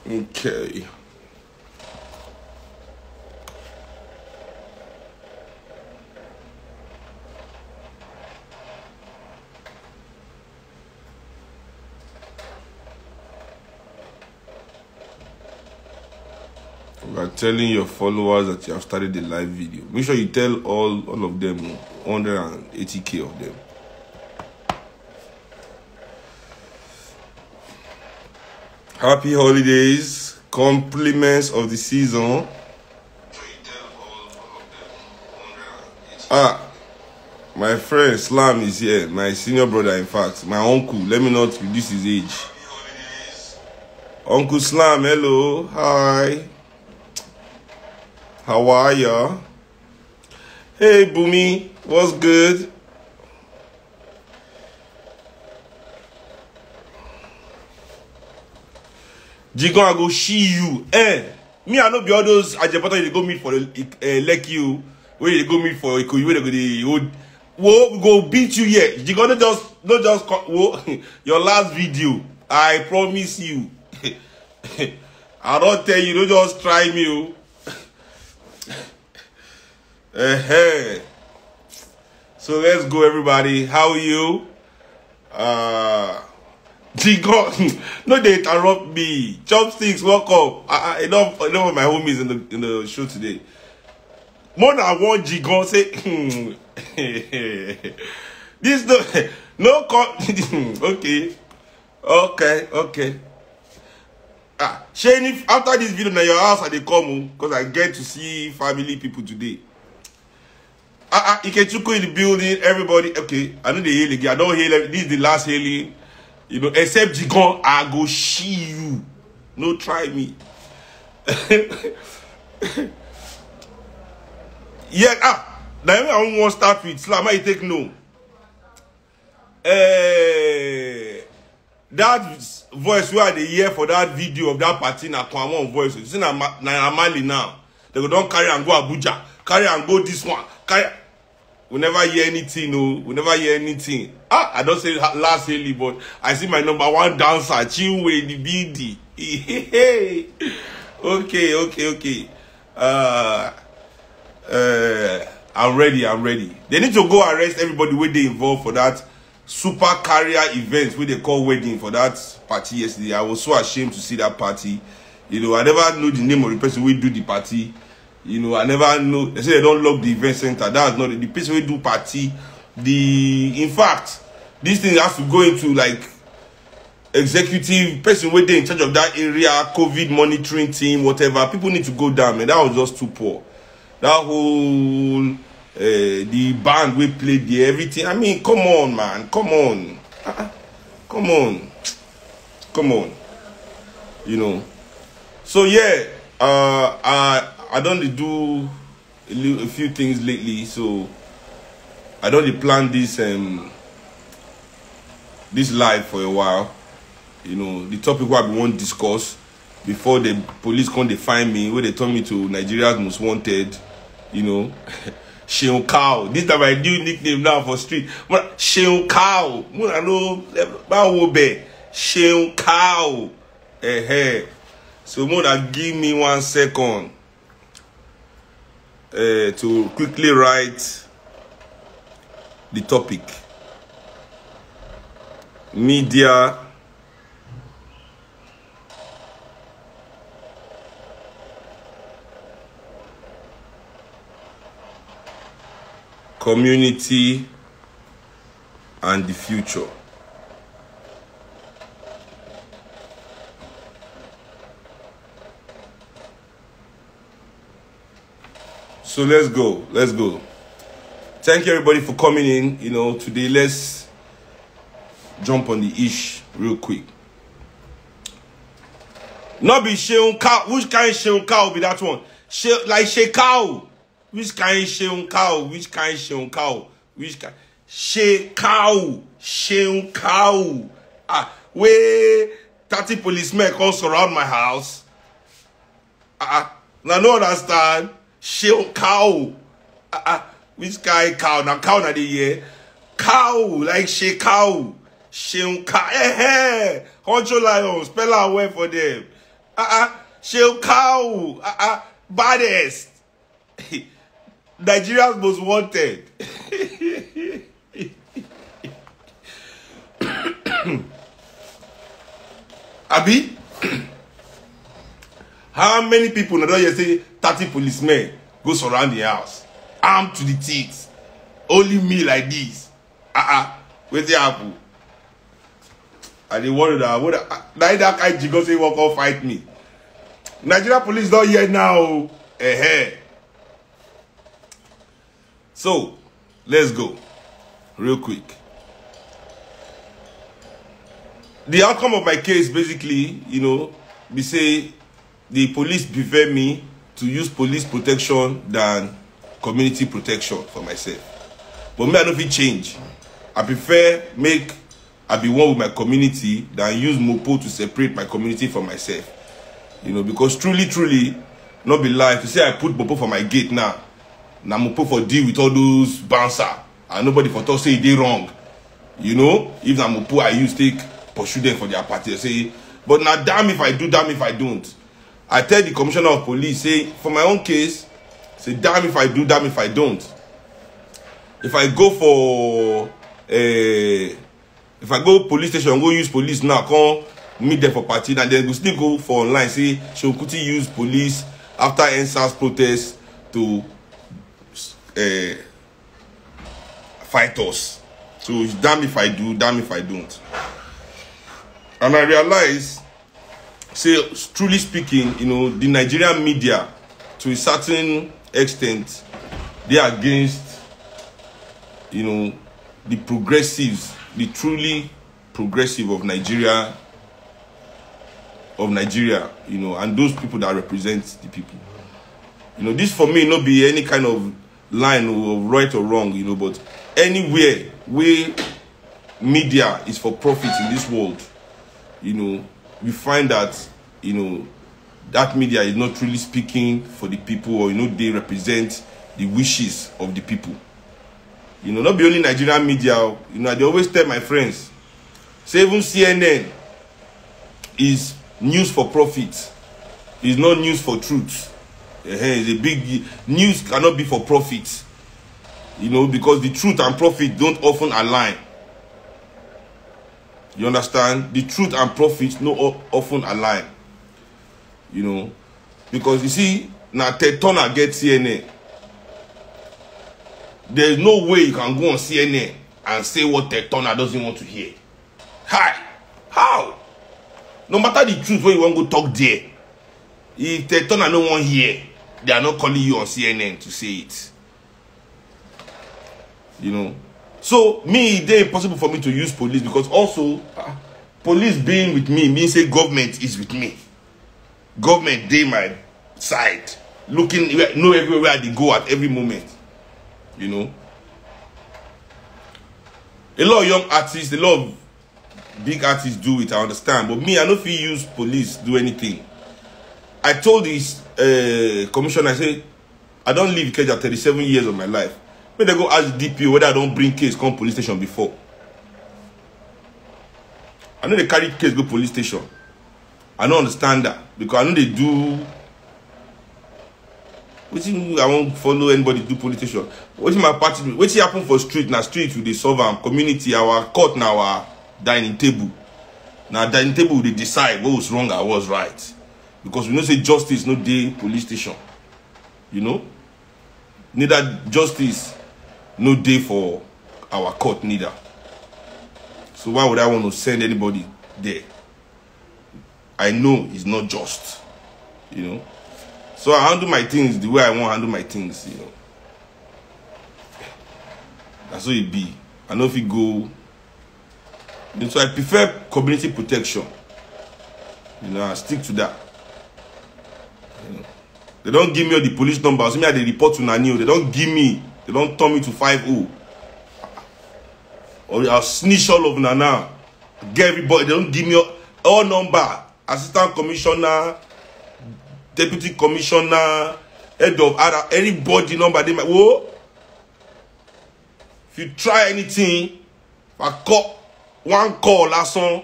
Okay. You are telling your followers that you have started the live video. Make sure you tell all of them, 180k of them. Happy holidays, compliments of the season. My friend Slam is here, my senior brother, in fact, my uncle. Let me not reduce his age. Uncle Slam, hello, hi. How are ya? Hey, Bumi, what's good? Jigon, I go see you. Me, I know be all those Ajapata they go meet for Lekki, where they go meet for Ikoyi, where they go we go beat you here. Jigon, don't just whoa, your last video. I promise you. I don't tell you, don't just try me. So let's go, everybody. How are you? Jigon, no, they interrupt me. Chopsticks, welcome. Enough of my homies in the show today. More than one Jigon say, this no okay. Shane, after this video, now your house they come because I get to see family people today. Ikechuku in the building, everybody. Okay, I know they hail again. I don't hail. This is the last hailing. You know, except Jigon, I go see you. No, try me. Yeah, now I want to start with Slam. I take no. That voice where they hear for that video of that party na Kwamon voice. You see na Mali now. They go don't carry and go Abuja, carry and go this one, carry. We never hear anything, no. We never hear anything. I don't say last daily, but I see my number one dancer, Chinwe the BD. Okay. I'm ready. They need to go arrest everybody where they involved for that super carrier event where they call wedding for that party yesterday. I was so ashamed to see that party. You know, I never know the name of the person who do the party. You know, I never know. They say they don't lock the event center. That's not the person who do party. In fact, this thing has to go into like executive person where they in charge of that area, COVID monitoring team, whatever. People need to go down, man. That was just too poor. That whole the band we played there, everything. I mean, come on, man. Come on. You know. So yeah, I don't do a few things lately, so I don't plan this this live for a while. You know, the topic what we want to discuss before the police come they find me, where they turn me to Nigeria's most wanted. You know, Sheon Cow. This is my new nickname now for street. Sheon Cow. I know Sheon Cow. So more than give me 1 second to quickly write the topic. Media community and the future. So let's go. Thank you everybody for coming in. You know, today let's jump on the ish real quick. Not be Sheon Cow. Which kind of Sheon Cow be that one? Like Shekau. Which kind Sheon Cow? Which kind Sheon Cow? Which kind Shekau? Sheon Cow. Where 30 policemen come surround my house. Now no understand. Sheon Cow. Which kind cow? Now cow na the year. Cow like Shekau. Sheon Cow. Honcho Lion. Spell out word for them. Sheikau, baddest. Nigeria's most wanted. Abi? How many people now don't you say 30 policemen go surround the house, armed to the teeth? Only me like this. Where's the apple? And they worry that that guy Jigo say walk on fight me. Nigeria police not here now. So let's go real quick. The outcome of my case basically, we say the police prefer me to use police protection than community protection for myself. But me, I don't feel change. I prefer I be one with my community than use Mopo to separate my community from myself. Because truly, not be lie. To say I put Mopo for my gate now Mopo for deal with all those bouncer and nobody for talk say they wrong. If na Mopo I use take pursue them for their party. I say, but now damn if I do, damn if I don't. I tell the commissioner of police, say, for my own case, say, damn if I do, damn if I don't. If I go for, if I go police station, go use police now, come meet them for party, and then we still go for online, say, Seun Kuti use police after NSAS protest to fight us. So it's damn if I do, damn if I don't. And I realize, say, truly speaking, the Nigerian media, to a certain extent, they are against, the progressives, the truly progressive of Nigeria, and those people that represent the people. This for me not be any kind of line of right or wrong, but anywhere where media is for profit in this world, we find that, that media is not truly speaking for the people, or, they represent the wishes of the people. Not be only Nigerian media, they always tell my friends, say even CNN is news for profit. It's not news for truth. It's a big news cannot be for profit. Because the truth and profit don't often align. You understand? The truth and profit no often align. Because you see, now Ted Turner gets CNN. There's no way you can go on CNN and say what Ted Turner doesn't want to hear. Hi! How? No matter the truth when you want to go talk there, if Ted Turner no one hear, they are not calling you on CNN to say it. So me, it's impossible for me to use police, because also police being with me means say government is with me. Government they my side, looking know everywhere they go at every moment. A lot of young artists, a lot of big artists do it, I understand, but me, I don't feel use police do anything. I told this commissioner, I said, I don't live Ikeja 37 years of my life. When they go ask the DPO whether I don't bring case come police station before. I know they carry case go police station. I don't understand that, because I know they do. I won't follow anybody do police station. What's my party? What's happen for street? Now street with the solve community, our court now our dining table. Now dining table they decide what was wrong and what was right. Because we know say justice no day police station. Neither justice no day for our court neither. So why would I want to send anybody there? I know it's not just. So I handle my things the way I want to handle my things, That's how it be. I know if you go. So I prefer community protection. I stick to that. They don't give me all the police numbers. Me, they report to Nanio. They don't give me. They don't turn me to 5-0. Or I'll snitch all of Nana. Get everybody. They don't give me all number. Assistant commissioner, deputy commissioner, head of other, anybody number. They might. Whoa. If you try anything, if I call one call last song.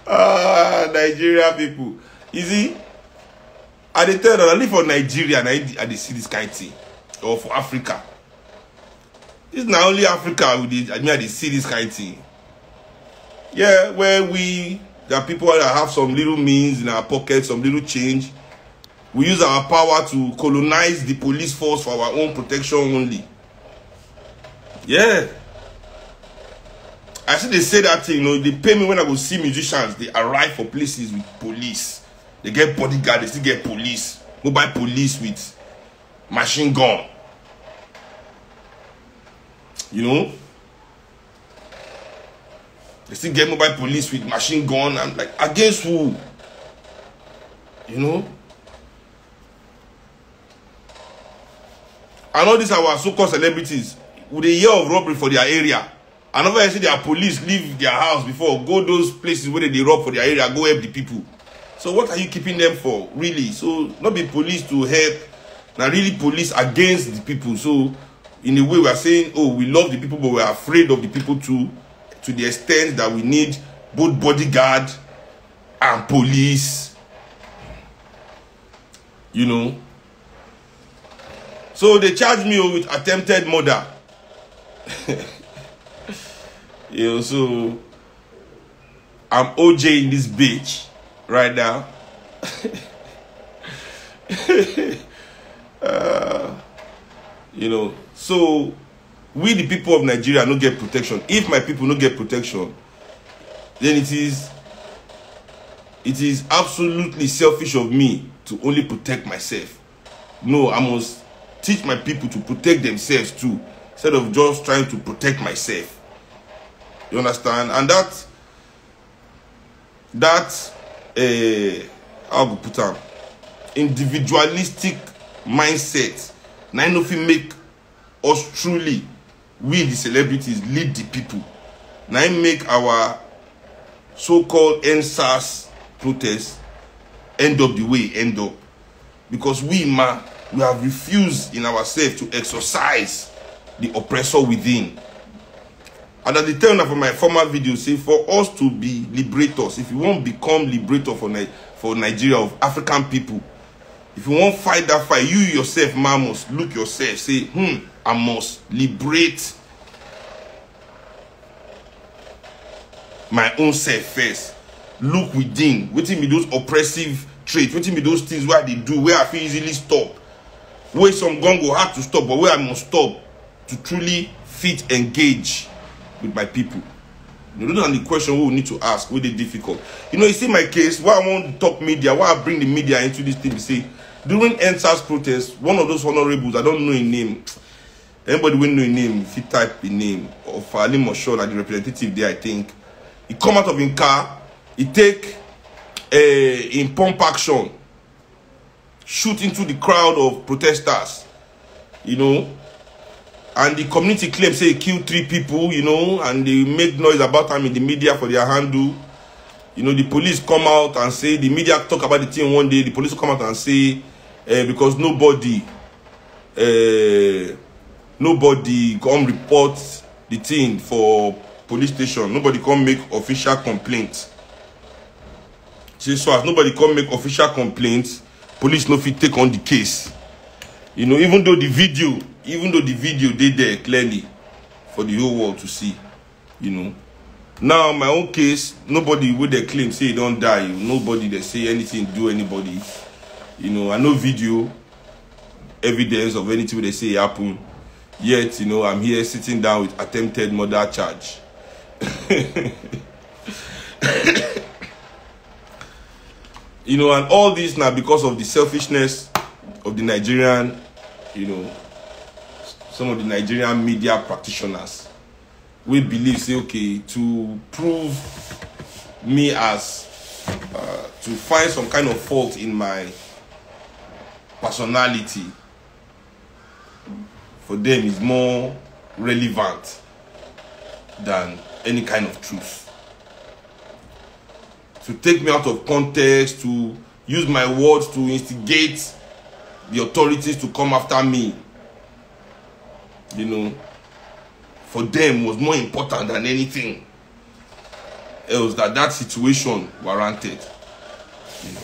Nigeria people. You see, I dey tell them, I live for Nigeria and I dey see this kind of thing. Or for Africa. It's not only Africa I dey see this kind of thing. Yeah, where there are people that have some little means in our pocket, some little change. We use our power to colonize the police force for our own protection only. Yeah. I see they say that thing, you know, they pay me when I go see musicians. They arrive for places with police. They get bodyguard, they still get police. Mobile police with machine gun. You know? They still get mobile police with machine gun. I'm like, against who? You know? And all these our so-called celebrities, with a year of robbery for their area. And over I see their police leave their house before, go those places where they rob for their area, go help the people. So what are you keeping them for, really? So not be police to help, now really police against the people. So in a way we are saying, oh, we love the people, but we are afraid of the people too, to the extent that we need both bodyguard and police. You know. So they charge me with attempted murder. You know, so I'm OJ in this bitch right now. You know, so we the people of Nigeria no get protection. If my people no get protection, then it is absolutely selfish of me to only protect myself. No, I must teach my people to protect themselves too, instead of just trying to protect myself. You understand? And how to put on individualistic mindset. Now nothing make us truly, we the celebrities, lead the people. Now make our so-called NSAS protests end up the way end up. Because we have refused in ourselves to exercise the oppressor within. And at the time of my former video, say for us to be liberators, if you want to become liberator for Nigeria, of African people, if you want to fight that fight, you yourself, man, must look yourself, say, I must liberate my own self first. Look within. Waiting me those oppressive traits, waiting me those things where they do, where I feel easily stop. Where some gun go hard to stop, but where I must stop to truly fit engage with my people. You know, those are the questions we need to ask, really difficult. You know, you see my case, why I want to talk media, why I bring the media into this thing, you see, during NSAS protest, one of those honorables, I don't know his name. Anybody will know his name, if he type the name of Ali Moshow, like the representative there, I think. He come out of his car, he take in pump action, shoot into the crowd of protesters, you know. And the community claims say he killed 3 people, you know, and they make noise about him in the media for their handle. You know, the police come out and say, the media talk about the thing one day, the police come out and say, because nobody come report the thing for police station, nobody come make official complaint. So as nobody come make official complaints, police no fit take on the case. You know, even though the video did there clearly for the whole world to see, you know. Now my own case, nobody would they claim say he don't die. Nobody they say anything do anybody. You know, I no video evidence of anything they say happen. Yet, you know, I'm here sitting down with attempted murder charge. You know, and all this now because of the selfishness of the Nigerian, you know, some of the Nigerian media practitioners. We believe, say, okay, to prove me as, to find some kind of fault in my personality, for them is more relevant than any kind of truth. To take me out of context, to use my words to instigate the authorities to come after me, you know, for them was more important than anything. else that situation warranted. You know.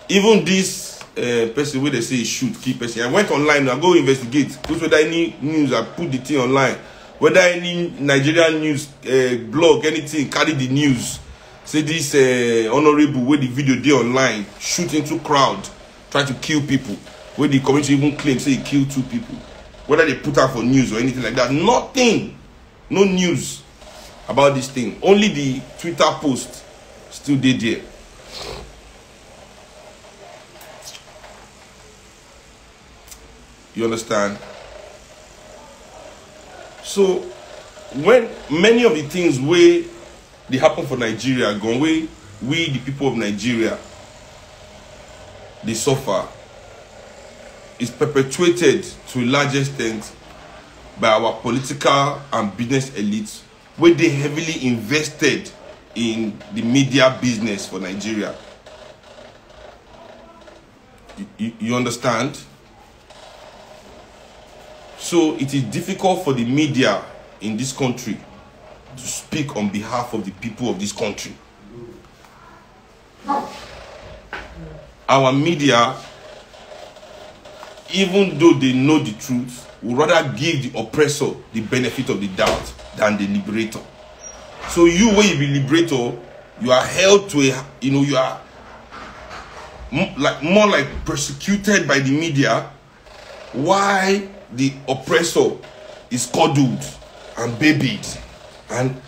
Even this person where they say shoot, keep person. I went online, I go investigate. Put whether any news, I put the thing online. Whether any Nigerian news blog, anything, carry the news. Say this honorable where the video they online, shoot into crowd, try to kill people. Where the community even claim say he killed 2 people. Whether they put out for news or anything like that. Nothing. No news about this thing. Only the Twitter post still did there. You understand? So when many of the things where they happen for Nigeria gone way, we the people of Nigeria they suffer is perpetuated to a large extent by our political and business elites, where they heavily invested in the media business for Nigeria. You understand? So it is difficult for the media in this country to speak on behalf of the people of this country. Our media, even though they know the truth, would rather give the oppressor the benefit of the doubt than the liberator. So you, when you be liberator, you are held to a, you are more like persecuted by the media, while the oppressor is coddled and babied and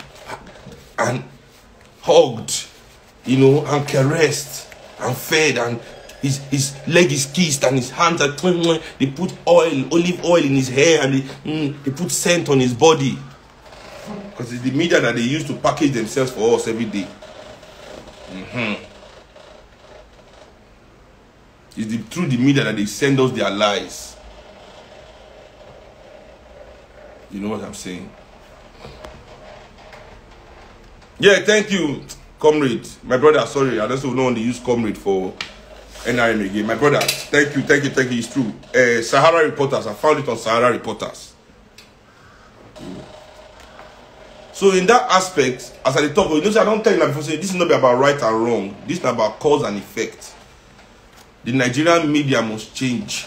hugged, and caressed and fed, and his leg is kissed and his hands are clean. They put olive oil in his hair, and they put scent on his body. Because it's the media that they use to package themselves for us every day. It's through the media that they send us their lies. You know what I'm saying? Yeah, thank you, comrade. My brother, sorry, I just don't want to use comrade for NRM again. My brother, thank you. It's true. Sahara Reporters, I found it on Sahara Reporters. So in that aspect, as I talk, I don't tell you before, say this is not about right and wrong. This is about cause and effect. The Nigerian media must change.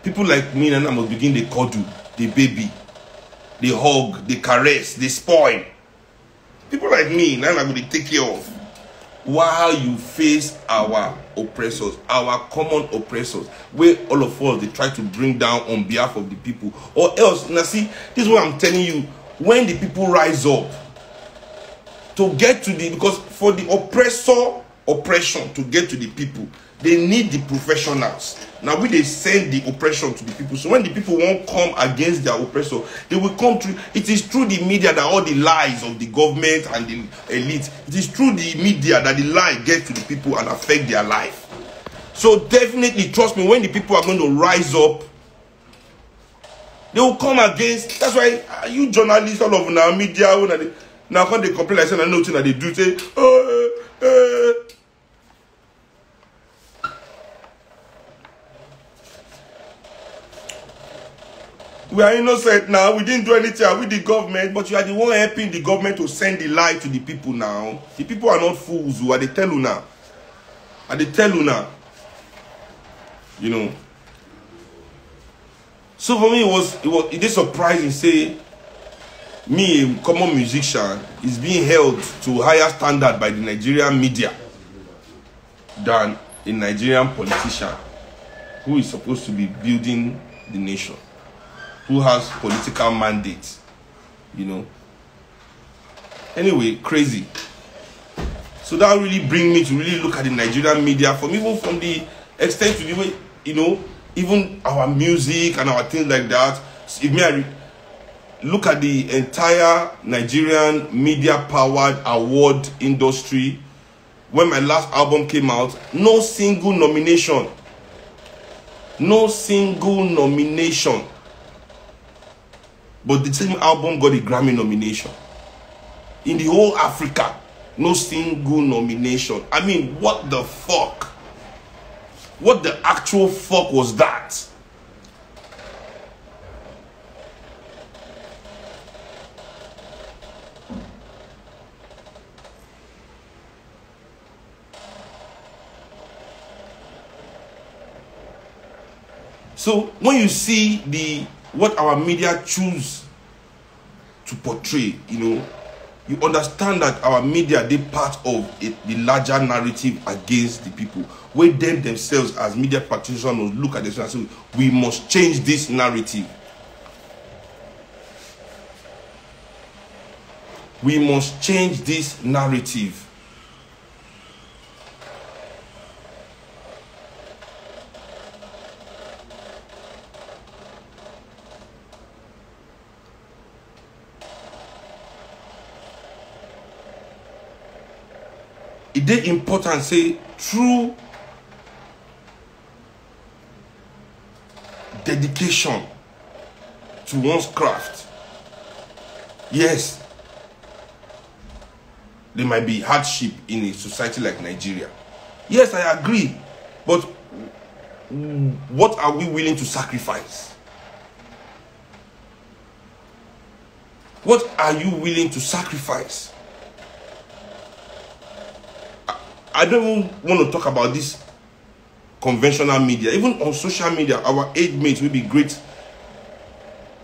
People like me and I must begin the cuddle, the baby, the hug, the caress, the spoil. People like me, now I'm going to take care of. While you face our oppressors, our common oppressors, where all of us, they try to bring down on behalf of the people. Or else, now see, this is what I'm telling you. When the people rise up, to get to because for the oppression to get to the people, they need the professionals. Now they send the oppression to the people. So when the people won't come against their oppressor, they will come through. It is through the media that all the lies of the government and the elite, it is through the media that the lie gets to the people and affect their life. So definitely, trust me, when the people are going to rise up, they will come against. That's why you journalists, all of our media, now when they complain like saying nothing that they do, say, we are innocent now. We didn't do anything with the government, but you are the one helping the government to send the lie to the people now. The people are not fools. Who are they tell you now? Are they tell you now? So for me, it is surprising. Say, me, a common musician, is being held to higher standard by the Nigerian media than a Nigerian politician who is supposed to be building the nation, who has political mandates, Anyway, crazy. So that really bring me to really look at the Nigerian media, even from the extent to the way, even our music and our things like that. If me, look at the entire Nigerian media-powered award industry. When my last album came out, no single nomination. No single nomination. But the same album got a Grammy nomination. In the whole Africa, no single nomination. I mean, what the fuck? What the actual fuck was that? So when you see what our media choose to portray, you know, you understand that our media, they part of the larger narrative against the people, where them themselves as media practitioners must look at this and say, we must change this narrative. We must change this narrative. It is important, say, through dedication to one's craft. Yes, there might be hardship in a society like Nigeria. Yes, I agree. But what are we willing to sacrifice? What are you willing to sacrifice? I don't even want to talk about this conventional media. Even on social media, our age mates will be great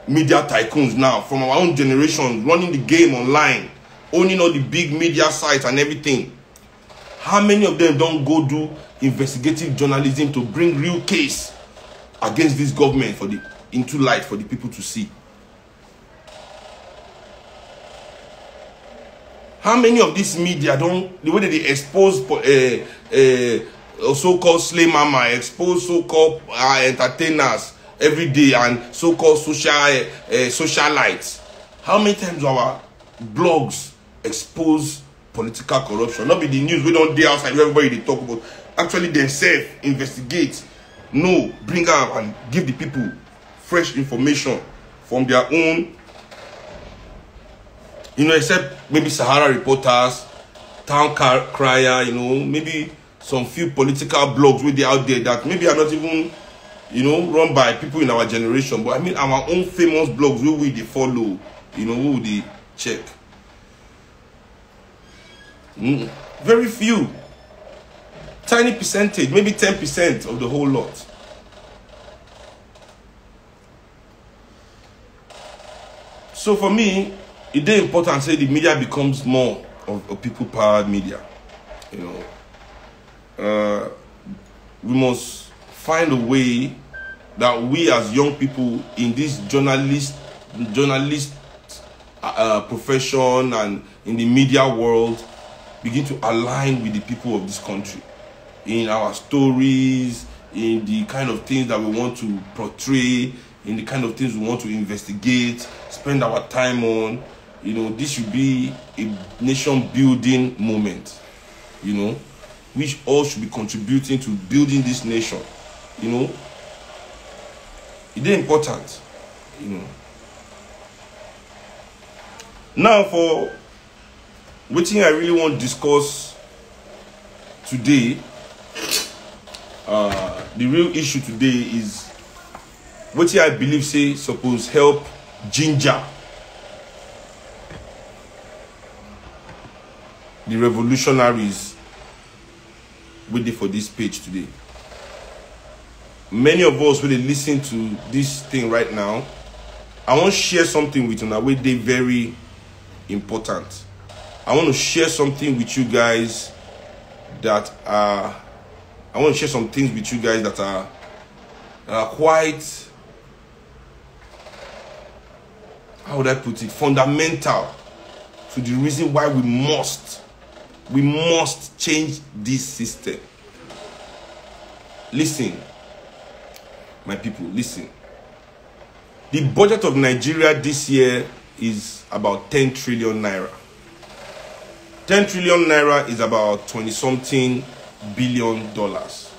media tycoons now, from our own generation, running the game online, owning all the big media sites and everything. How many of them don't go do investigative journalism to bring real case against this government into light for the people to see? How many of these media don't, the way that they expose so-called slay mama, expose so-called entertainers every day, and so-called socialites? How many times our blogs expose political corruption? Not be the news, we don't dare outside everybody they talk about. Actually themselves investigate, bring out and give the people fresh information from their own, you know, except maybe Sahara Reporters, Town Crier, you know, maybe some few political blogs with out there that maybe are not even, you know, run by people in our generation. But I mean, our own famous blogs, who we they follow, you know, who they check. Very few. Tiny percentage, maybe 10% of the whole lot. So for me, it is important to say the media becomes more of a people-powered media. You know, we must find a way that we as young people in this journalist profession and in the media world begin to align with the people of this country in our stories, in the kind of things that we want to portray, in the kind of things we want to investigate, spend our time on. You know, this should be a nation-building moment, you know, which all should be contributing to building this nation, you know. It is important, you know. Now, for what I really want to discuss today, the real issue today is what I believe suppose help ginger the revolutionaries waiting for this page today. Many of us will listen to this thing right now. I want to share something with you now, which they very important. I want to share something with you guys that are. I want to share some things with you guys that are quite, how would I put it, fundamental to the reason why we must change this system. Listen, my people, listen. The budget of Nigeria this year is about 10 trillion naira. 10 trillion naira is about 20-something billion dollars.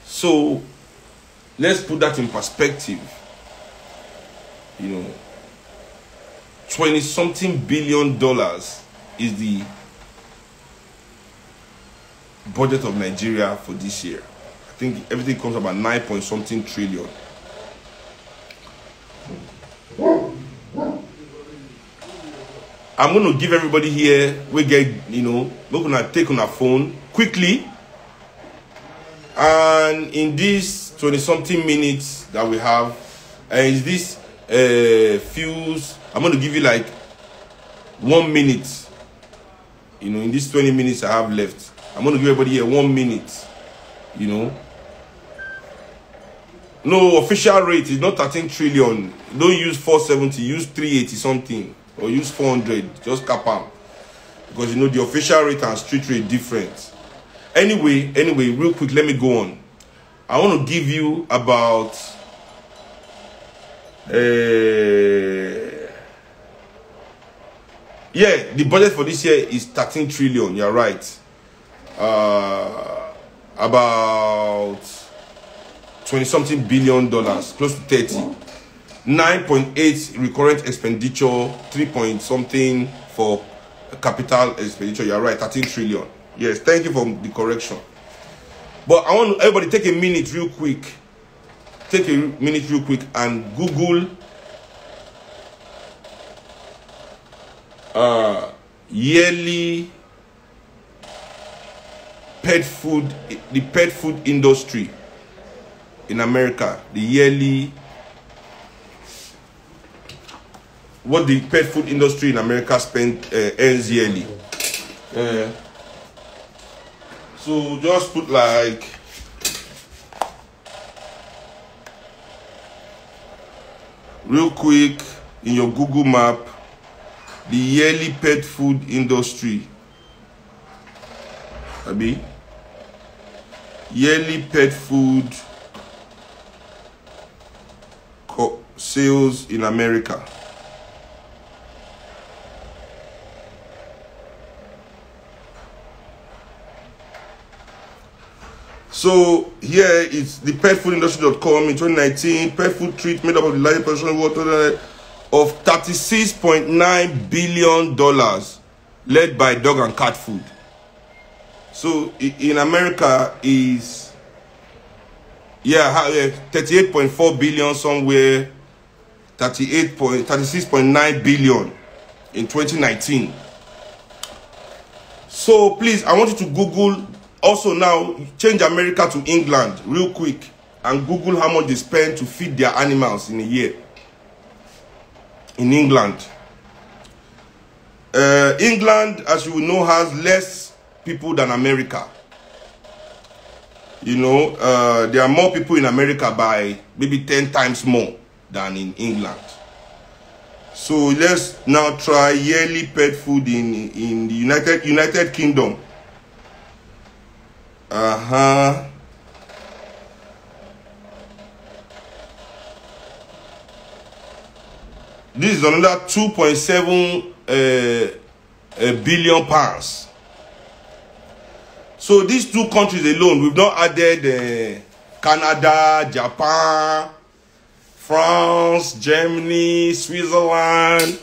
So let's put that in perspective. You know, 20-something billion dollars is the budget of Nigeria for this year. I think everything comes about 9-point-something trillion. I'm going to give everybody here, we get, you know, we're going to take on our phone quickly. And in this 20 something minutes that we have, and is this fuse. I'm going to give you like 1 minute. You know, in these 20 minutes I have left, I'm going to give everybody here 1 minute. You know, no official rate is not 13 trillion. Don't use 470, use 380 something, or use 400. Just cap them, because you know the official rate and street rate different. Anyway, real quick, let me go on. I want to give you about yeah, the budget for this year is 13 trillion. You're right. About 20 something billion dollars, close to 30. 9.8 recurrent expenditure, 3 point something for capital expenditure. You're right, 13 trillion. Yes, thank you for the correction. But I want everybody take a minute real quick. Take a minute real quick and Google yearly pet food, the pet food industry in America. The yearly, what the pet food industry in America earns yearly. So just put like real quick in your Google map the yearly pet food industry. Abi, yearly pet food sales in America. So here it's the petfoodindustry.com in 2019. Pet food treat made up of the largest portion of water of $36.9 billion, led by dog and cat food. So in America is 38.4 billion somewhere, 36.9 billion in 2019. So please, I want you to Google. Also now, change America to England real quick and Google how much they spend to feed their animals in a year. In England. England, as you will know, has less people than America. You know, there are more people in America by maybe 10 times more than in England. So let's now try yearly pet food in the United Kingdom. This is another 2.7 billion pounds. So these two countries alone, we've not added Canada, Japan, France, Germany, Switzerland.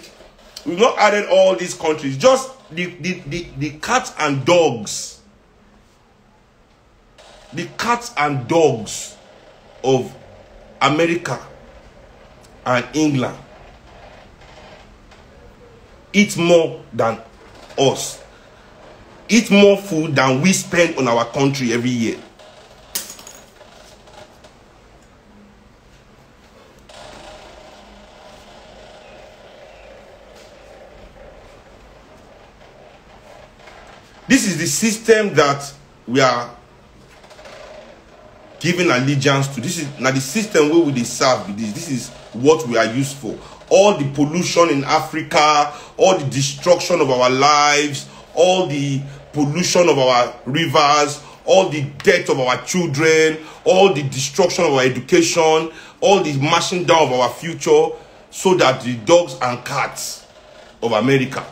We've not added all these countries. Just the cats and dogs. The cats and dogs of America and England eat more than us. Eat more food than we spend on our country every year. This is the system that we are giving allegiance to. This is now the system where we serve. This is what we are used for. All the pollution in Africa, all the destruction of our lives, all the pollution of our rivers, all the death of our children, all the destruction of our education, all the mashing down of our future, so that the dogs and cats of America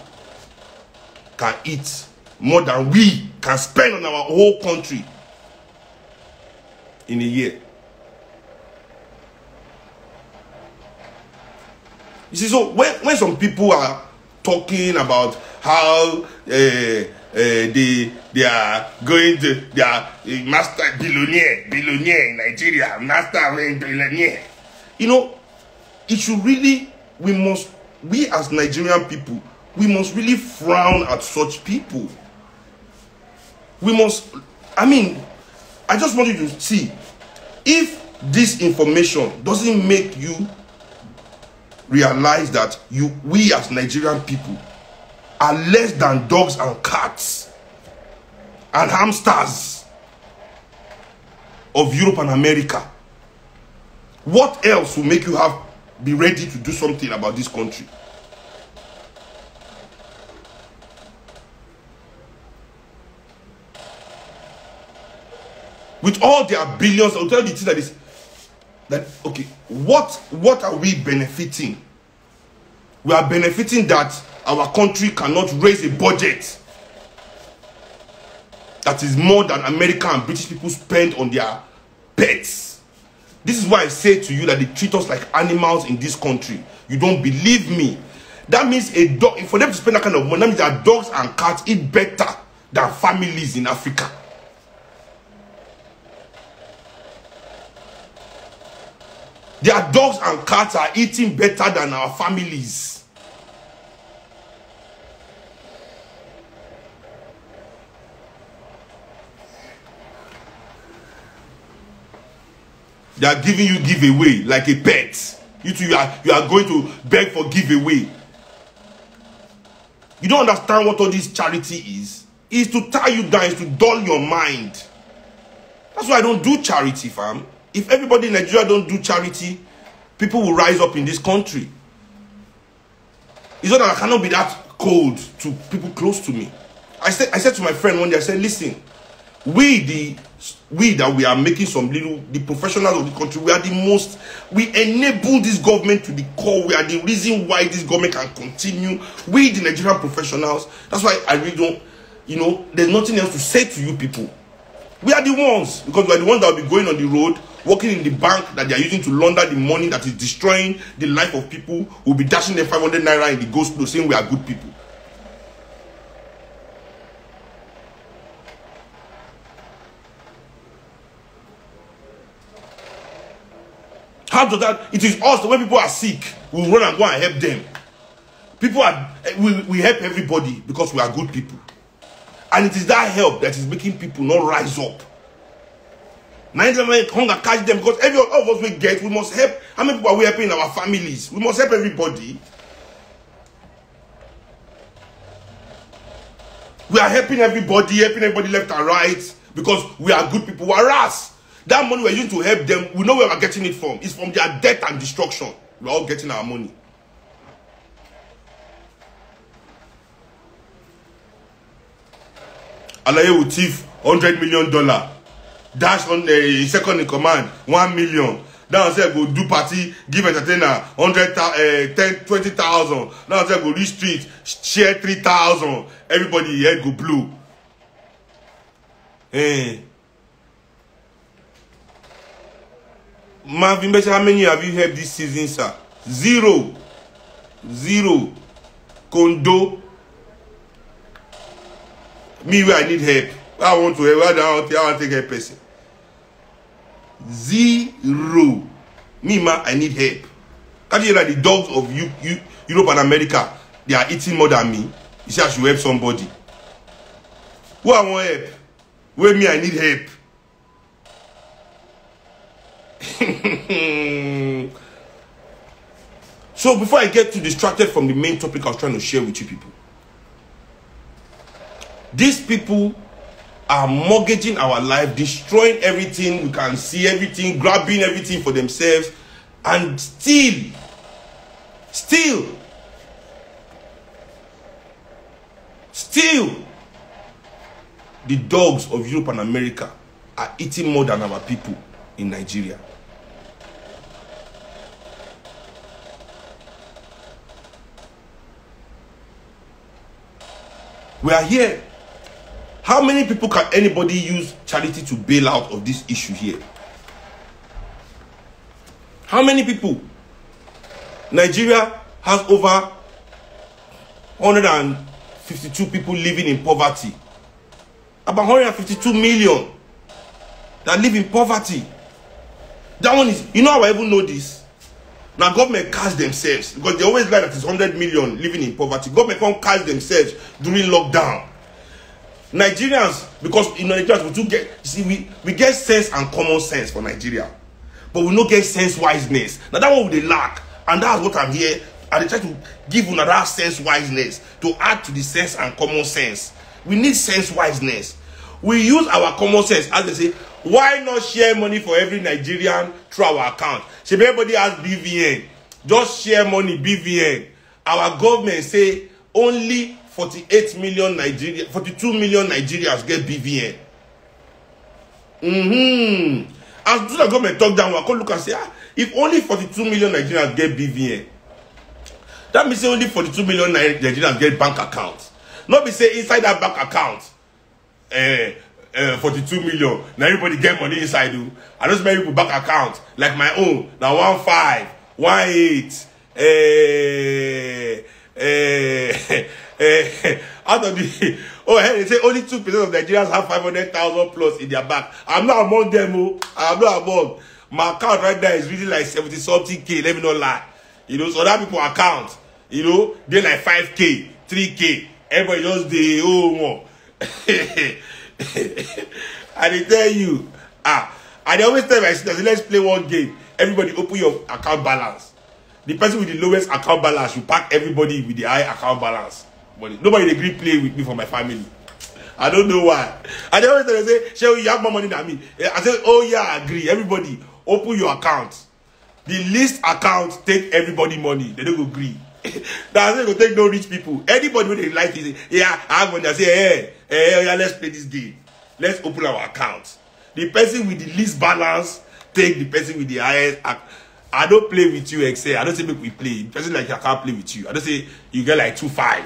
can eat more than we can spend on our whole country in a year. You see, so when some people are talking about how they are going to, they are a master billionaire in Nigeria, master billionaire, you know, it should really, we as Nigerian people, we must really frown at such people. We must, I mean, I just want you to see, if this information doesn't make you realize that we as Nigerian people are less than dogs and cats and hamsters of Europe and America. What else will make you be ready to do something about this country? With all their billions, I'll tell you the thing that okay, what are we benefiting? We are benefiting that our country cannot raise a budget that is more than American and British people spend on their pets. This is why I say to you that they treat us like animals in this country. You don't believe me? That means a dog, for them to spend that kind of money, that means that dogs and cats eat better than families in Africa. Their dogs and cats are eating better than our families. They are giving you giveaway like a pet. You are going to beg for giveaway. You don't understand what all this charity is. It's to tie you down, it's to dull your mind. That's why I don't do charity, fam. If everybody in Nigeria don't do charity, people will rise up in this country. It's not that I cannot be that cold to people close to me. I said to my friend one day, I said, listen, we that we are making the professionals of the country, we enable this government to the core. We are the reason why this government can continue. We, the Nigerian professionals, that's why I really don't, there's nothing else to say to you people. We are the ones, because we are the ones that will be going on the road, working in the bank that they are using to launder the money that is destroying the life of people who will be dashing them 500 naira in the ghost flow saying we are good people. How does that? It is us, when people are sick, we run and go and help them. We help everybody because we are good people. And it is that help that is making people not rise up. Now, hunger catch them because every all of us we must help. How many people are we helping in our families? We must help everybody. We are helping everybody left and right because we are good people. Whereas that money we're using to help them, we know where we're getting it from. It's from their death and destruction. We're all getting our money. Alaye will thief $100 million. Dash on the second in command, 1 million. Now say go do party, give entertainer 20,000. Now say go reach street, share 3,000. Everybody here go blue. Hey. Marvin, how many have you helped this season, sir? Zero. Kondo. Me where I need help. I want to help. I want to take help person. Zero. Me ma, I need help. Can't you hear that the dogs of Europe and America, they are eating more than me? You say I should help somebody. Who I want help? Where me I need help? So before I get too distracted from the main topic I was trying to share with you people, these people are mortgaging our life, destroying everything we can see, everything, grabbing everything for themselves, and still the dogs of Europe and America are eating more than our people in Nigeria. We are here. How many people can anybody use charity to bail out of this issue here? How many people? Nigeria has over 152 people living in poverty. About 152 million that live in poverty. That one is, you know how I even know this? Now government catch themselves because they always lie that it's 100 million living in poverty. Government can't catch themselves during lockdown. Nigerians, because in Nigeria we do get, you see, we get sense and common sense for Nigeria. but we no get sense wiseness. Now that one we dey lack, and that's what I'm here. And they try to give another sense wiseness to add to the sense and common sense. We need sense wiseness. We use our common sense, as they say. Why not share money for every Nigerian through our account? So everybody has BVN. Just share money, BVN. Our government say only 42 million Nigerians get BVN. As soon as the government talk down, we can look and say, if only 42 million Nigerians get BVN, that means only 42 million Nigerians get bank accounts. Not be say inside that bank account, 42 million. Now everybody get money inside. I just many people bank account like my own. Now 15, 18. Out of the hey, they say only 2% of Nigerians have 500,000 plus in their bank. I'm not among them. I'm not among. My account right now is really like 70 something K. Let me not lie. You know, so other people account, you know, they like 5K, 3K. Everybody just they more. And they tell you, and they always tell my sisters, let's play one game. Everybody open your account balance. The person with the lowest account balance, you pack everybody with the high account balance. But nobody agree play with me for my family. I don't know why. And they always tell me, say, Shehu, you have more money than me. I say, oh yeah, I agree. Everybody, open your account. The least account take everybody money. They don't agree. That's not going to take no rich people. Anybody when they like it, yeah, I have money. I say, hey, yeah, let's play this game. Let's open our account. The person with the least balance take the person with the highest. I don't play with you, Excel. I don't say make we play. The person like I can't play with you. I don't say you get like 2-5.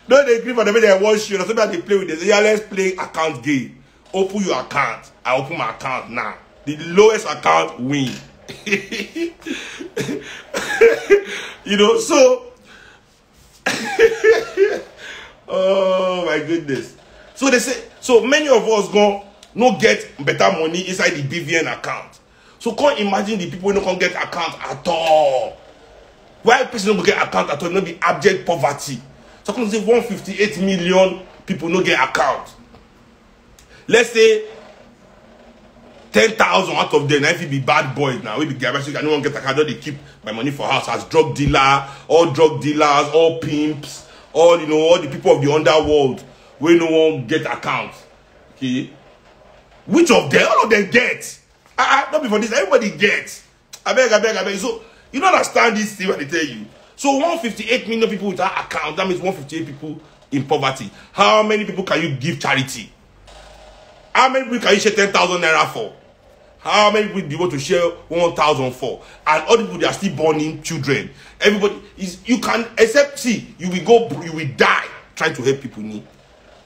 No, they agree for the way they watch you. Sometimes they play with this. Yeah, let's play account game. Open your account. I open my account now. The lowest account win. You know, so oh my goodness. So they say, so many of us go no get better money inside the BVN account. So can't imagine the people who don't get account at all. Why people don't get account at all? Not be abject poverty. So come say 158 million people no get account. Let's say 10,000 out of them, if it be bad boys now, we be garbage, I don't want to get account, they keep my money for house as drug dealer, all drug dealers, all pimps, all, you know, all the people of the underworld, we no one get account. Okay? Which of them? All of them get. Not before this, everybody gets. I beg. So, you don't understand this thing when they tell you. So, 158 million people without account, that means 158 people in poverty. How many people can you give charity? How many people can you share 10,000 naira for? How many people do you want to share 1,000 for? And all the people, they are still born children. Everybody is, you can, except, see, you will die trying to help people need.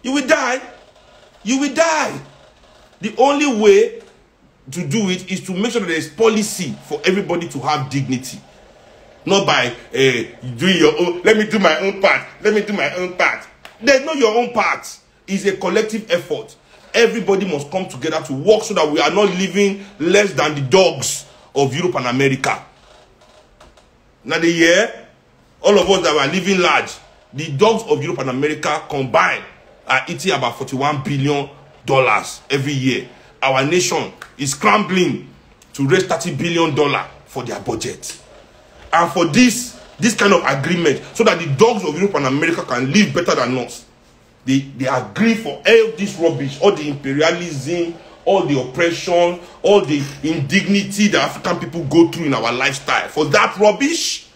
You will die. You will die. The only way to do it is to make sure that there is policy for everybody to have dignity. Not by doing your own, let me do my own part. Let me do my own part. There's not your own part. It's a collective effort. Everybody must come together to work so that we are not living less than the dogs of Europe and America. Now the year, all of us that were living large, the dogs of Europe and America combined are eating about $41 billion every year. Our nation is scrambling to raise $30 billion for their budget. And for this kind of agreement, so that the dogs of Europe and America can live better than us, they agree for all this rubbish, all the imperialism, all the oppression, all the indignity that African people go through in our lifestyle. For that rubbish,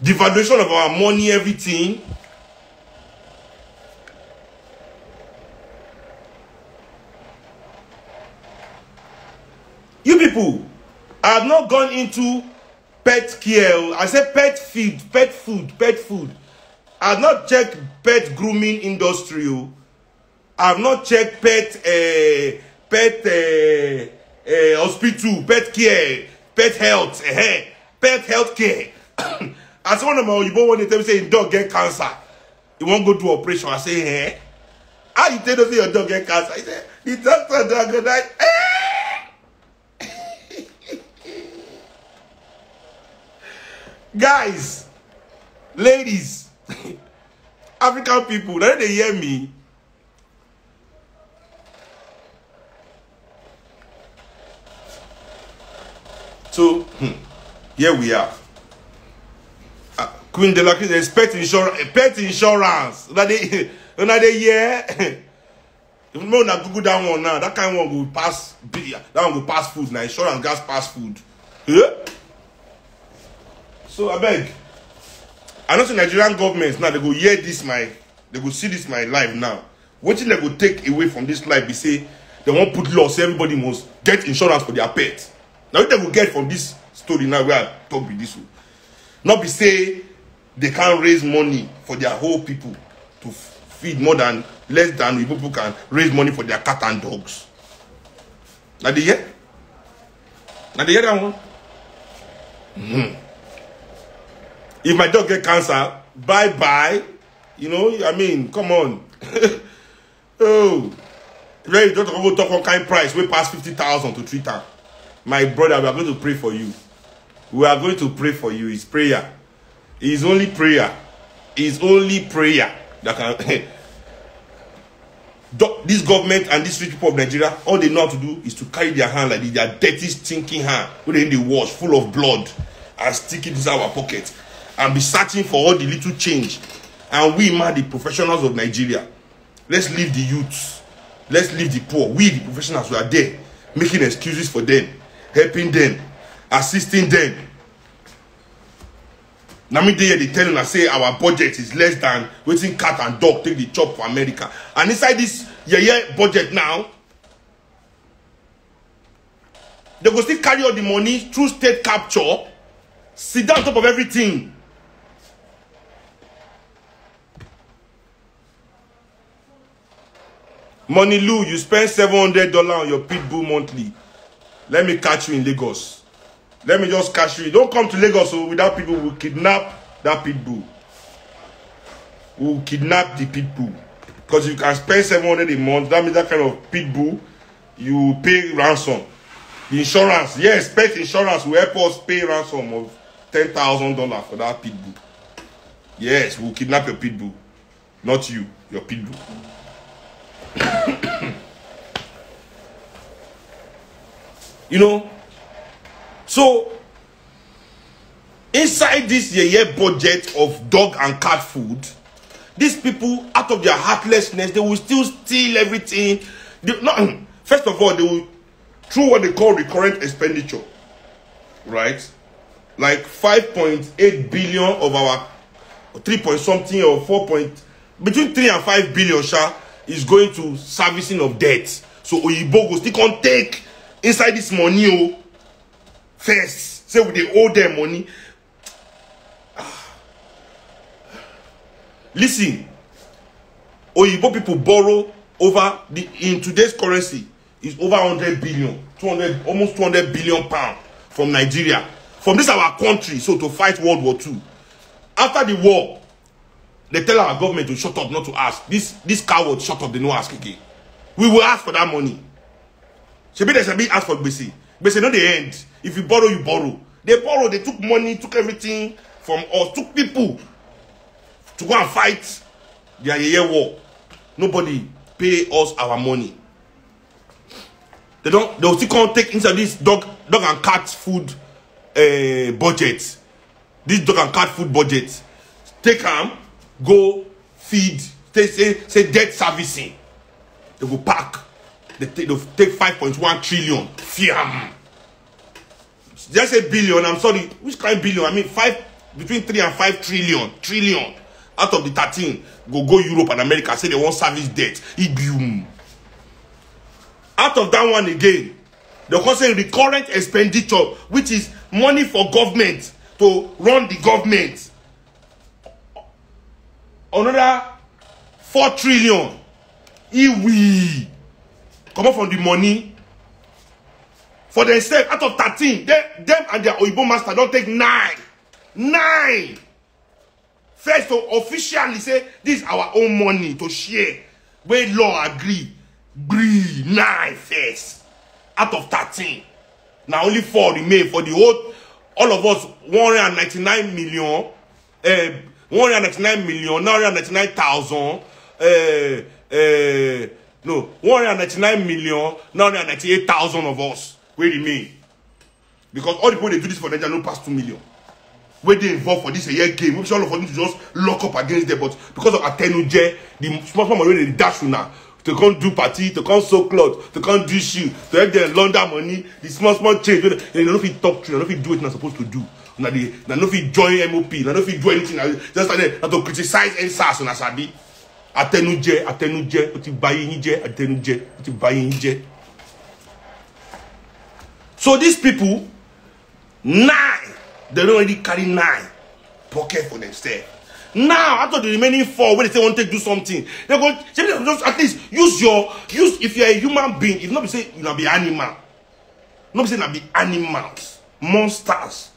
devaluation of our money, everything. You people, I have not gone into pet care. I said pet feed, pet food. I have not checked pet grooming industry. I have not checked pet hospital, pet care, pet health, pet health care. As one of my you want to tell me say dog get cancer, you won't go do operation. I say, how you tell us your dog get cancer? I say, the doctor dog died. Guys, ladies, African people, now they hear me. So, here we are. Queen Delacruz is pet insurance. Now they hear. If you know Google that one now, that kind of one will pass. That one will pass food. Now insurance gas pass food. Yeah? So I beg. I know the Nigerian government now they go hear this they go see this my life now. What thing they go take away from this life? They say they won't put laws. Everybody must get insurance for their pet. Now what they will get from this story now where I talk with this one. Not be say they can't raise money for their whole people to feed less than people can raise money for their cat and dogs. Now they hear? Now they hear that one? If my dog get cancer, bye-bye. You know, I mean, come on. Oh. Then you don't go talk on kind price. We pass 50,000 to treat her. My brother, we are going to pray for you. We are going to pray for you. It's prayer. It's only prayer. It's only prayer that can... This government and these rich people of Nigeria, all they know how to do is to carry their hand like this, their dirty, stinking hand, put it in the wash, full of blood, and stick it inside our pocket, and be searching for all the little change. And we, man, the professionals of Nigeria, let's leave the youths, let's leave the poor. We, the professionals, we are there, making excuses for them, helping them, assisting them. Now me they tell you and say our budget is less than waiting cat and dog take the chop for America. And inside this budget now, they go still carry all the money through state capture, sit down on top of everything. Money Lou, you spend $700 on your pit bull monthly. Let me catch you in Lagos. Let me just catch you. Don't come to Lagos without people will kidnap that pit bull. Will kidnap the pit bull. Because you can spend $700 a month. That means that kind of pit bull, you pay ransom. The insurance, yes, pet insurance will help us pay ransom of $10,000 for that pit bull. Yes, we'll kidnap your pit bull. Not you, your pit bull. You know, so inside this year budget of dog and cat food, these people, out of their heartlessness, they will still steal everything. First of all, they will, through what they call recurrent expenditure, right? Like 5.8 billion of our 3 point something or 4 point, between 3 and 5 billion is going to servicing of debt. So Oyibo go still can't take inside this money first. Say they owe them money. Listen, Oyibo people borrow over in today's currency is over 100 billion, 200, almost 200 billion pounds from Nigeria, from this our country, so to fight World War II. After the war, they tell our government to shut up, not to ask. This coward shut up, they no ask again. We will ask for that money. They ask for Bese. Bese no the end. If you borrow, you borrow. They borrow, they took money, took everything from us, took people to go and fight their war. Nobody pay us our money. They'll still can't take inside this dog and cat food budget. This dog and cat food budget. Take them, go feed, say debt servicing. They go pack. They'll take 5.1 trillion. Fiam. Just say billion, I'm sorry. Which kind of billion? I mean between 3 and 5 trillion. Trillion. Out of the 13, go Europe and America, say they want service debt. Out of that one again, they can say recurrent expenditure, which is money for government to run the government. Another 4 trillion. Iwi. Come up from the money. For themselves, out of 13, them and their Oyibo master don't take 9. 9. First, to officially say, this is our own money to share. Where law agree. Breathe. 9 first. Out of 13. Now only 4 remain for the whole all of us 199 million, 199 million, 999,000, no, 199 million, 998,000 of us will remain. Because all the people they do this for Nigeria don't pass 2 million. Where they involved for this a year game, which all of them to just lock up against them, but because of Atenuje, the small money they dash you now. To come do party, to come sew clothes, to come do shoe, to help them launder money, the small change. They don't fit talk to you, they don't fit do what they're supposed to do. They don't fit join MOP, they don't fit do anything. Just like that, to criticize NSAS on Asabi. Atenuje, what you buying Atenuje, what you buying. So these people, 9, they don't already carry 9 pocket for themselves. Now, after the remaining 4, when they say want to do something, they go just at least use if you're a human being, if not be say you not be animal, not be say not be animals, monsters,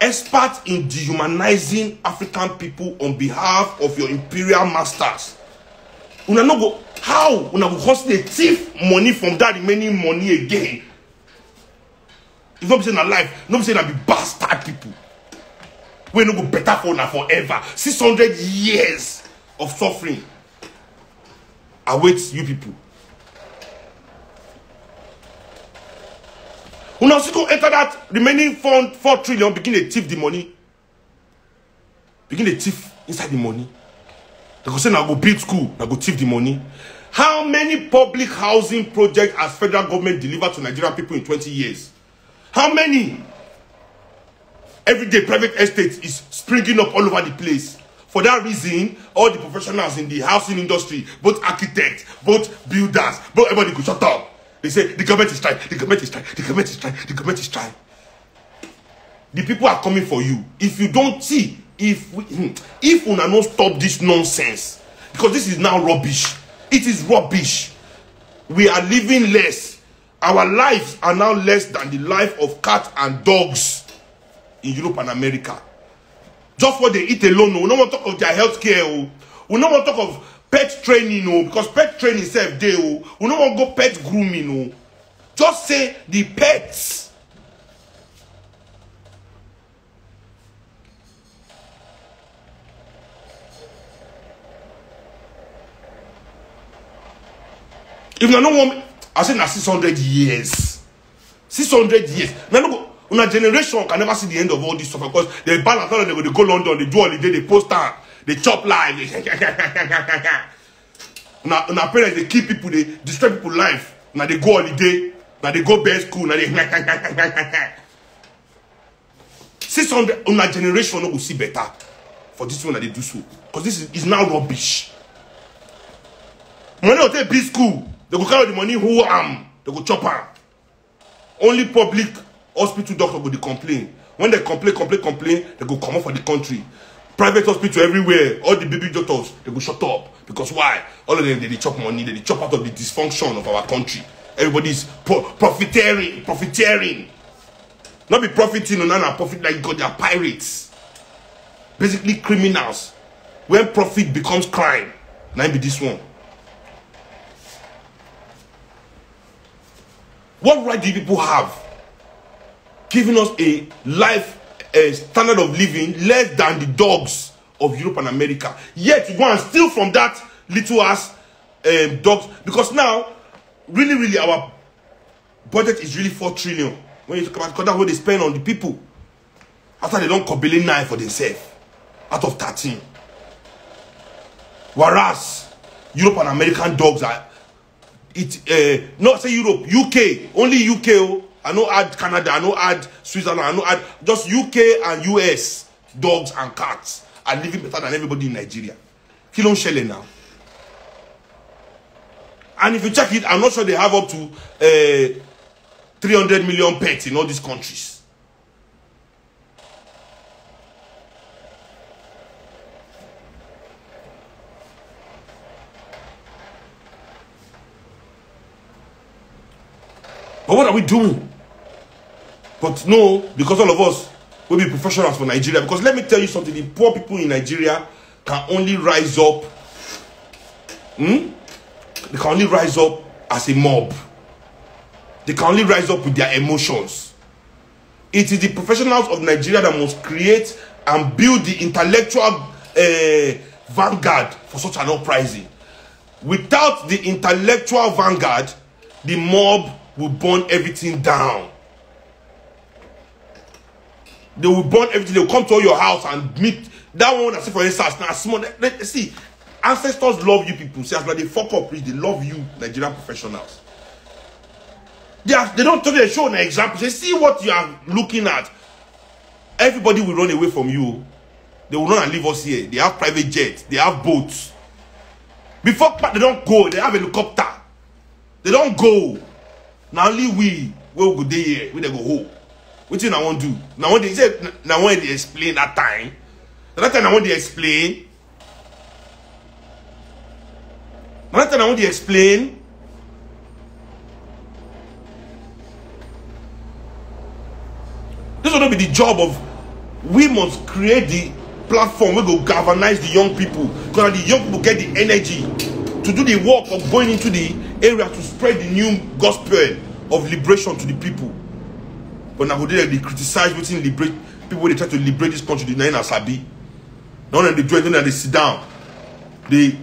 experts in dehumanizing African people on behalf of your imperial masters. Una no go how una go hustle a thief money from that remaining money again. If not be say na life, not be say na be bastard people. We no go better for now forever. 600 years of suffering awaits you people. We now go enter that remaining 4 trillion, begin to thief the money. Begin to thief inside the money. They go say now go build school, now go thief the money. How many public housing projects has federal government delivered to Nigerian people in 20 years? How many? Every day, private estate is springing up all over the place. For that reason, all the professionals in the housing industry, both architects, both builders, both everybody could shut up. They say, the government is trying, the government is trying, the government is trying, the government is trying. The people are coming for you. If you don't see, if we not stop this nonsense, because this is now rubbish. It is rubbish. We are living less. Our lives are now less than the life of cats and dogs in Europe and America. Just what they eat alone. We don't want to talk of their health care. We don't want to talk of pet training. Because pet training self day. We don't want to go pet grooming. Just say the pets. If you don't want, I say na 600 years. 600 years. Una generation can never see the end of all this stuff because they balance out, they go London, they do holiday, they post time, they chop live. Una parents, they keep people, they destroy people's life. Now they go holiday, now they go best school, now they 600, una generation no go see better for this one that they do so. Because this is now rubbish. When they take big school, they go carry the money who they go chop am. Only public hospital doctor go dey complain. When they complain, they go come out for the country. Private hospital everywhere, all the baby doctors, they go shut up. Because why? All of them, they chop money, they chop out of the dysfunction of our country. Everybody's profiteering. Not be profiting, no, profit like God, they are pirates. Basically criminals. When profit becomes crime, now be this one. What right do people have? Giving us a life, a standard of living less than the dogs of Europe and America. Yet you go and steal from that little ass dogs. Because now, really, our budget is really 4 trillion. When you talk about that's what they spend on the people. After they don't cobble 9 for themselves. Out of 13. Whereas, Europe and American dogs are, not say Europe, UK, only UK. I know add Canada, I know add Switzerland, I know add just UK and US dogs and cats are living better than everybody in Nigeria. Kilon Shelley now. And if you check it, I'm not sure they have up to 300 million pets in all these countries. But what are we doing? But no, because all of us will be professionals for Nigeria. Because let me tell you something, the poor people in Nigeria can only rise up. They can only rise up as a mob. They can only rise up with their emotions. It is the professionals of Nigeria that must create and build the intellectual vanguard for such an uprising. Without the intellectual vanguard, the mob will burn everything down. They will burn everything. They will come to your house and meet that one. I say, for instance, now small. Let's see, ancestors love you people. See, as like they fuck up, they love you, Nigerian professionals. They don't tell you, show an example. They see what you are looking at. Everybody will run away from you. They will run and leave us here. They have private jets. They have boats. Before they don't go, they have a helicopter. They don't go. Now only we will go there here. We they go home. What thing I want to do? Now when they say, now when they explain that time I want to explain. That time I want to explain. This will not be the job of. We must create the platform where we go galvanize the young people, because the young people get the energy to do the work of going into the area to spread the new gospel of liberation to the people. But now they criticize within liberate people when they try to liberate this country, the nine Asabi. Now when they do it, then they sit down. The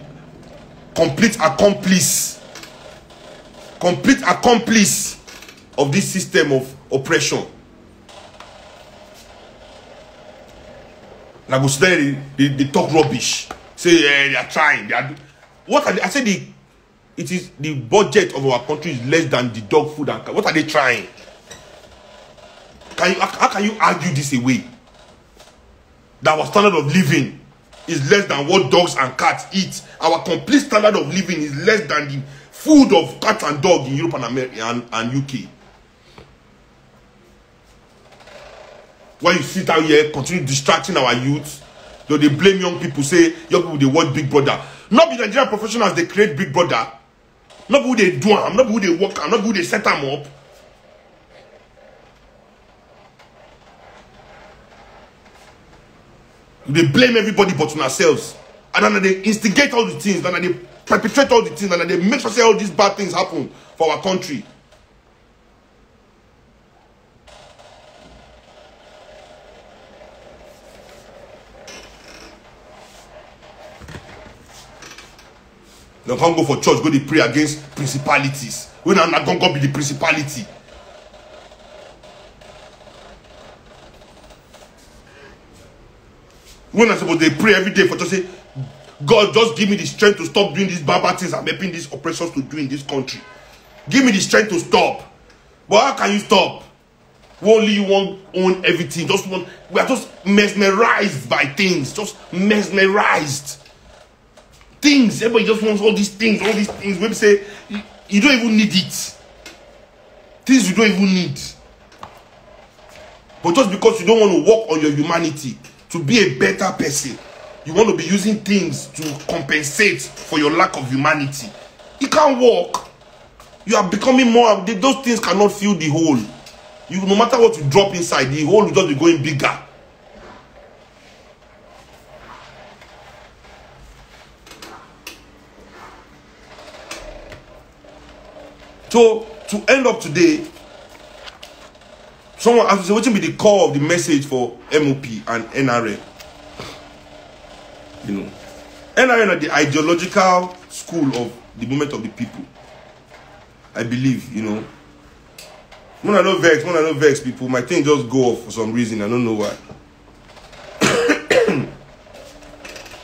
complete accomplice of this system of oppression. Now go stay, they talk rubbish. Say they are trying. They are what are they? I said it is the budget of our country is less than the dog food and what are they trying? How can you argue this away? That our standard of living is less than what dogs and cats eat. Our complete standard of living is less than the food of cats and dogs in Europe and America and UK. Why you sit out here, continue distracting our youth, though they blame young people, say young people they want Big Brother. Not be Nigerian professionals they create Big Brother. Not who they do them, not who they work, not who they set them up. They blame everybody but on ourselves. And then they instigate all the things, and then they perpetrate all the things, and then they make sure say all these bad things happen for our country. They can't go for church, go to pray against principalities. When I'm not going to be the principality. When I'm supposed to pray every day for to say, God, just give me the strength to stop doing these bad things I'm helping these oppressors to do in this country. Give me the strength to stop. But how can you stop? Only you want own everything. We are just mesmerized by things. Just mesmerized. Things. Everybody just wants all these things. When we say, you don't even need it. Things you don't even need. But just because you don't want to work on your humanity, to be a better person, you want to be using things to compensate for your lack of humanity. It can't work. You are becoming more. Those things cannot fill the hole. No matter what you drop inside, the hole will just be going bigger. So, to end up today, someone asked me, what will be the core of the message for MOP and NRM? You know, NRM are the ideological school of the movement of the people. I believe, you know. When I don't vex people, my thing just go off for some reason. I don't know why.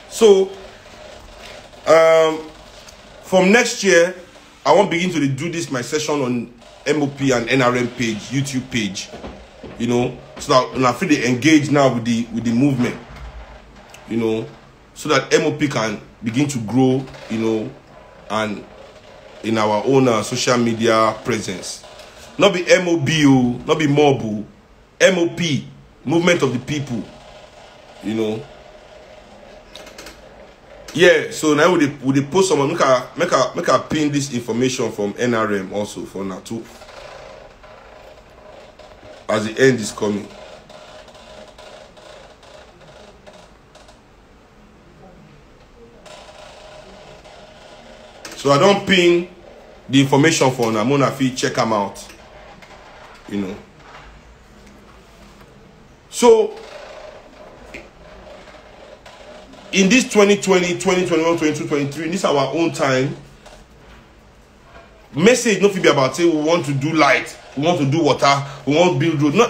So, from next year, I won't begin to do this my session on MOP and NRM page, YouTube page, you know, so that I feel they engage now with the movement, you know, so that MOP can begin to grow, you know, and in our own social media presence. Not be MOB, not be MOBU, MOP, movement of the people, you know. Yeah, so now we post someone make a pin this information from NRM also for now too. As the end is coming. So I don't pin the information for now. I'm gonna check them out. You know. So in this 2020, 2021, 22, 23, this is our own time. Message not be about say we want to do light, we want to do water, we want to build road. No,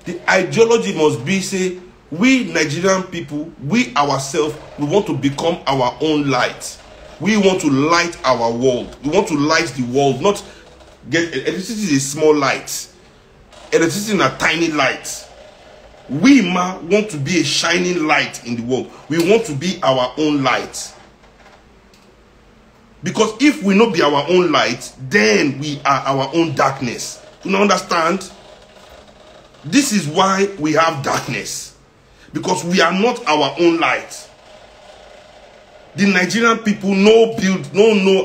The ideology must be say we Nigerian people, we ourselves, we want to become our own light. We want to light our world. We want to light the world, not get electricity is a small light. Electricity is a tiny light. We want to be a shining light in the world. We want to be our own light. Because if we not be our own light, then we are our own darkness. You understand? This is why we have darkness. Because we are not our own light. The Nigerian people know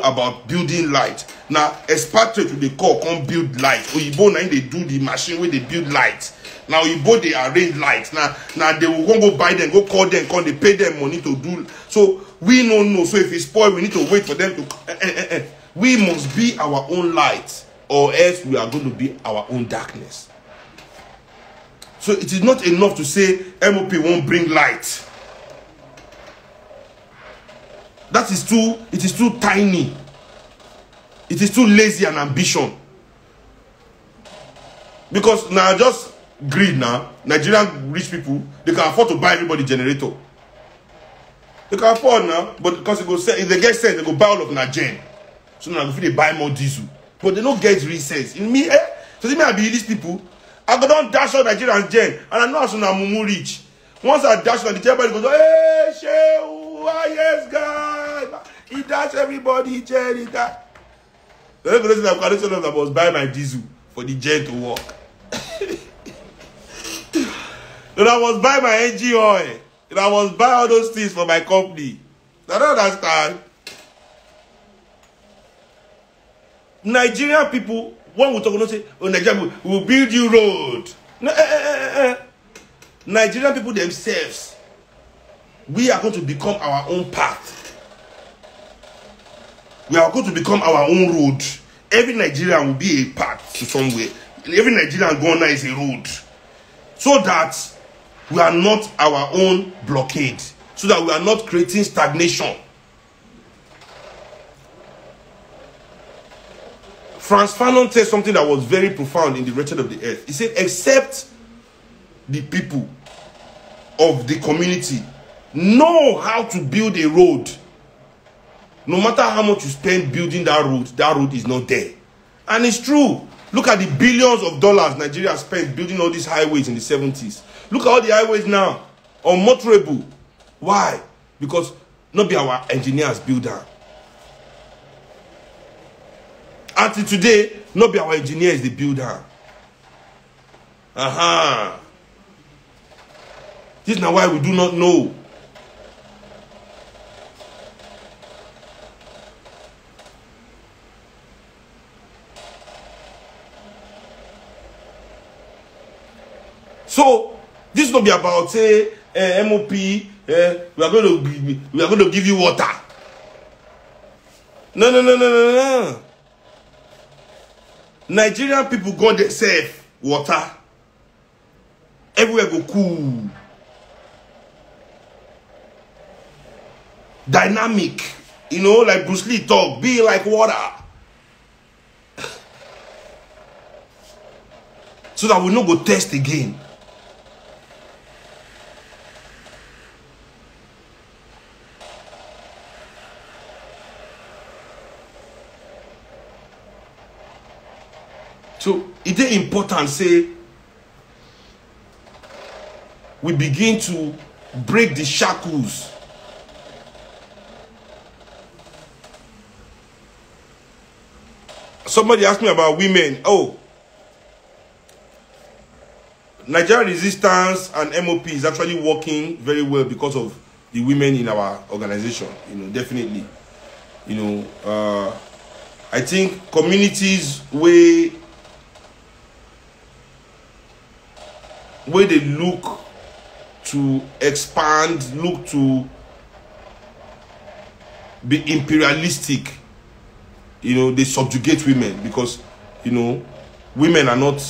about building light. Now, expatriate to the core come build light. Oyibo now they do the machine where they build light. Now Oyibo they arrange light. Now they will go buy them, go call them, they pay them money to do. So we don't know. So if it's spoiled, we need to wait for them to. We must be our own light, or else we are going to be our own darkness. So it is not enough to say MOP won't bring light. That is too, it is too tiny. It is too lazy and ambition. Because now just greed now. Nigerian rich people, they can afford to buy everybody generator. They can afford now, but because if they get sense, they go buy all of Nagen. So now if they buy more diesel. But they don't get real sense. In me, so see me I be these people. I go down dash out Nigerian gen, and I know as I'm mumu rich. Once I dash on the table, goes, hey, Shehu, yes, guy. He dash everybody, he gen, he dash. The only person I was buy my diesel for the gen to work. Then I was buy my engine oil. Then I was buy all those things for my company. I don't understand. Nigerian people, when we talk, we say, oh, Nigerian people, we will build you road. No, Nigerian people themselves, we are going to become our own path. We are going to become our own road. Every Nigerian will be a path to somewhere. Every Nigerian going now is a road. So that we are not our own blockade. So that we are not creating stagnation. Frantz Fanon said something that was very profound in The Wretched of the Earth. He said, except the people of the community know how to build a road, no matter how much you spend building that road is not there. And it's true. Look at the billions of dollars Nigeria spent building all these highways in the 70s. Look at all the highways now, unmotorable. Why? Because not be our engineers build them. Until today, not be our engineers they build them. This is now why we do not know. So this will be about say MOP. We are going to give you water. No. Nigerian people got themselves water. Everywhere go cool. Dynamic. You know, like Bruce Lee talk, be like water. So that we no go test again. So it is important say we begin to break the shackles. Somebody asked me about women. Oh, Nigeria Resistance and MOP is actually working very well because of the women in our organization. You know, definitely. You know, I think communities where they look to expand, look to be imperialistic, you know, they subjugate women because, you know, women are not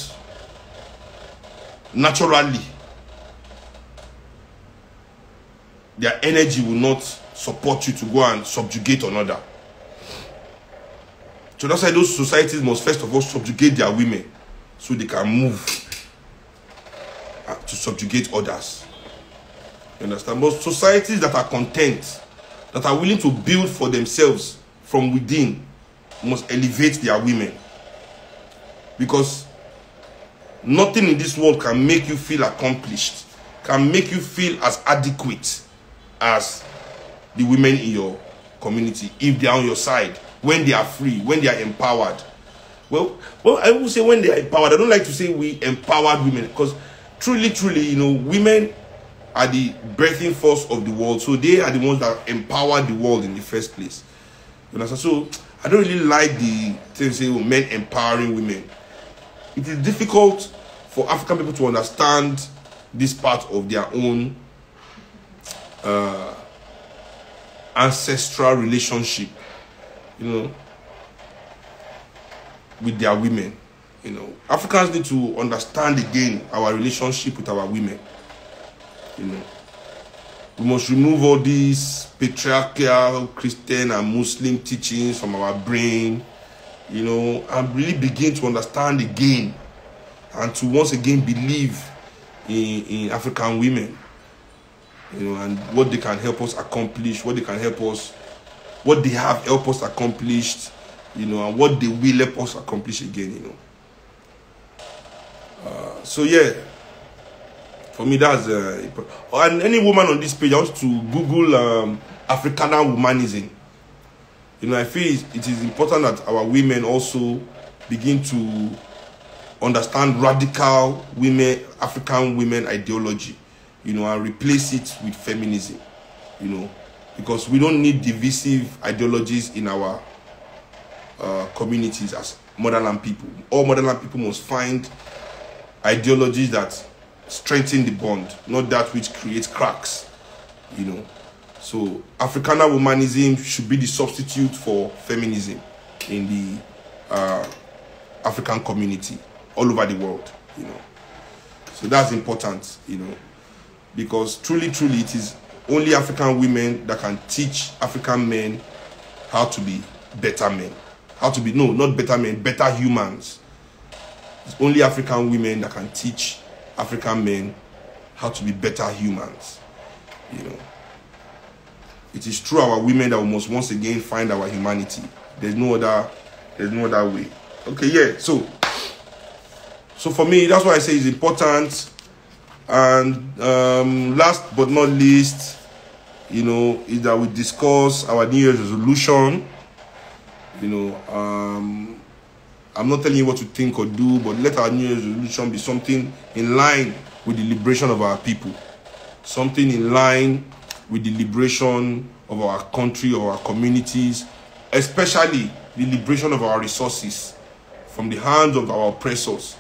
naturally, their energy will not support you to go and subjugate another. So that's why those societies must first of all subjugate their women so they can move to subjugate others. You understand? But societies that are content, that are willing to build for themselves from within, must elevate their women. Because nothing in this world can make you feel accomplished, can make you feel as adequate as the women in your community, if they are on your side, when they are free, when they are empowered. Well, I will say when they are empowered. I don't like to say we empowered women, because truly, you know, women are the birthing force of the world. So they are the ones that empower the world in the first place. You know, so I don't really like the thing saying, oh, men empowering women. It is difficult for African people to understand this part of their own ancestral relationship, you know, with their women. You know, Africans need to understand again our relationship with our women. You know, we must remove all these patriarchal Christian and Muslim teachings from our brain, you know, and really begin to understand again and to once again believe in African women, you know, and what they can help us accomplish, what they can help us, what they have helped us accomplish, you know, and what they will help us accomplish again, you know. So yeah, for me that's and any woman on this page, I want to Google Afrikaner womanism. You know, I feel it is important that our women also begin to understand radical women, African women ideology, you know, and replace it with feminism, you know, because we don't need divisive ideologies in our communities as motherland people. All motherland people must find ideologies that strengthen the bond, not that which creates cracks, you know. So Afrikaner womanism should be the substitute for feminism in the African community all over the world, you know. So that's important, you know, because truly it is only African women that can teach African men how to be better men, how to be, no, not better men, better humans. It's only African women that can teach African men how to be better humans, you know. It is through our women that we must once again find our humanity. There's no other way. Okay, yeah. So for me, that's why I say it's important. And last but not least, you know, is that we discuss our New Year's resolution. You know, I'm not telling you what to think or do, but let our New Year's resolution be something in line with the liberation of our people, something in line with the liberation of our country, of our communities, especially the liberation of our resources from the hands of our oppressors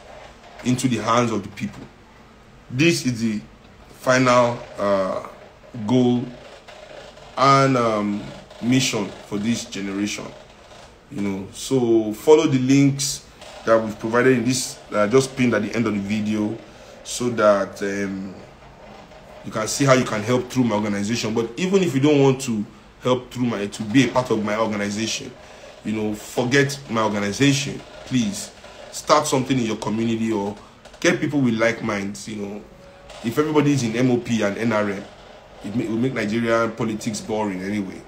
into the hands of the people. This is the final goal and mission for this generation. You know, so follow the links that we've provided in this, just pinned at the end of the video, so that you can see how you can help through my organization. But even if you don't want to help through to be a part of my organization, you know, forget my organization. Please start something in your community or get people with like minds. You know, if everybody is in MOP and NRM, it will make Nigerian politics boring anyway.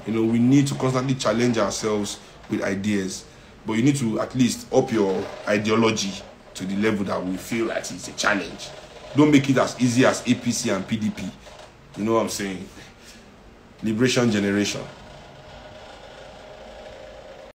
You know, we need to constantly challenge ourselves with ideas, but you need to at least up your ideology to the level that we feel like it's a challenge. Don't make it as easy as APC and PDP. You know what I'm saying? Liberation generation.